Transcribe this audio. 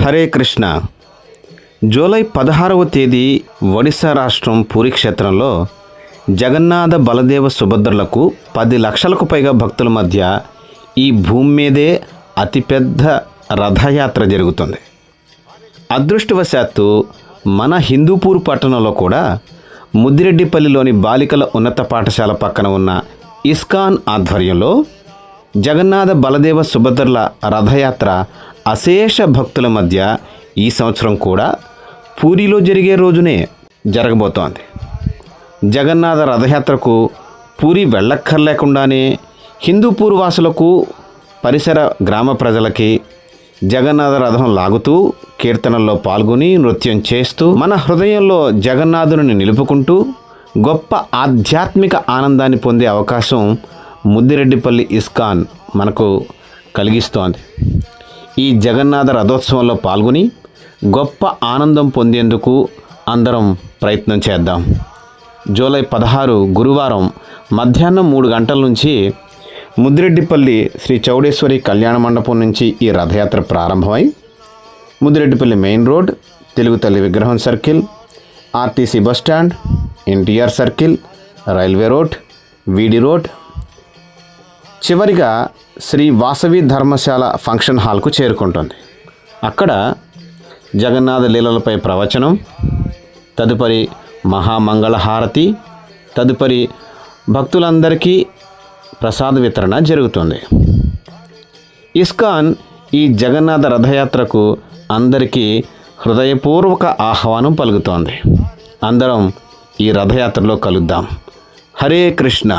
Hare Krishna. July 16వ తేదీ ఒడిశా రాష్ట్రం పూరి క్షేత్రంలో జగన్నాథ బలదేవ సుభద్రలకు 10 లక్షలకు పైగా భక్తుల మధ్య ఈ భూమి మీదే అతిపెద్ద రథయాత్ర జరుగుతుంది. అదృష్టవశాత్తు మన హిందూపూర్ పట్టణంలో కూడా ముద్దిరెడ్డిపల్లిలోని బాలికల ఉన్నత పాఠశాల పక్కన ఉన్న ఇస్కాన్ ఆధ్వర్యంలో జగన్నాథ బలదేవ సుభద్రల రథయాత్ర అశేష భక్తుల మధ్య ఈ సంవత్సరం కూడా పూరిలో జరిగే రోజునే జరగబోతోంది. జగన్నాథ రథయాత్రకు పూరి వెళ్ళక్కర్లేకుండానే హిందూపూర్ వాసులకు, పరిసర గ్రామ ప్రజలకి జగన్నాథ రథం లాగుతూ కీర్తనల్లో పాల్గొని నృత్యం చేస్తూ మన హృదయంలో జగన్నాథుని నిలుపుకుంటూ గొప్ప ఆధ్యాత్మిక ఆనందాన్ని పొందే అవకాశం ముద్దిరెడ్డిపల్లి ఇస్కాన్ మనకు కలిగిస్తోంది. ఈ జగన్నాథ రథోత్సవంలో పాల్గొని గొప్ప ఆనందం పొందేందుకు అందరం ప్రయత్నం చేద్దాం. జూలై 16 గురువారం మధ్యాహ్నం 3 గంటల నుంచి ముద్దిరెడ్డిపల్లి శ్రీ చౌడేశ్వరి కళ్యాణ మండపం నుంచి ఈ రథయాత్ర ప్రారంభమై ముద్దిరెడ్డిపల్లి మెయిన్ రోడ్, తెలుగు తల్లి విగ్రహం circle, RTC bus stand, NTR circle, railway road, వీడి రోడ్, చివరిగా శ్రీ వాసవి ధర్మశాల ఫంక్షన్ హాల్కు చేరుకుంటుంది. అక్కడ జగన్నాథ లీలలపై ప్రవచనం, తదుపరి మహామంగళహారతి, తదుపరి భక్తులందరికీ ప్రసాద వితరణ జరుగుతుంది. ఇస్కాన్ ఈ జగన్నాథ రథయాత్రకు అందరికీ హృదయపూర్వక ఆహ్వానం పలుకుతోంది. అందరం ఈ రథయాత్రలో కలుద్దాం. హరే కృష్ణ.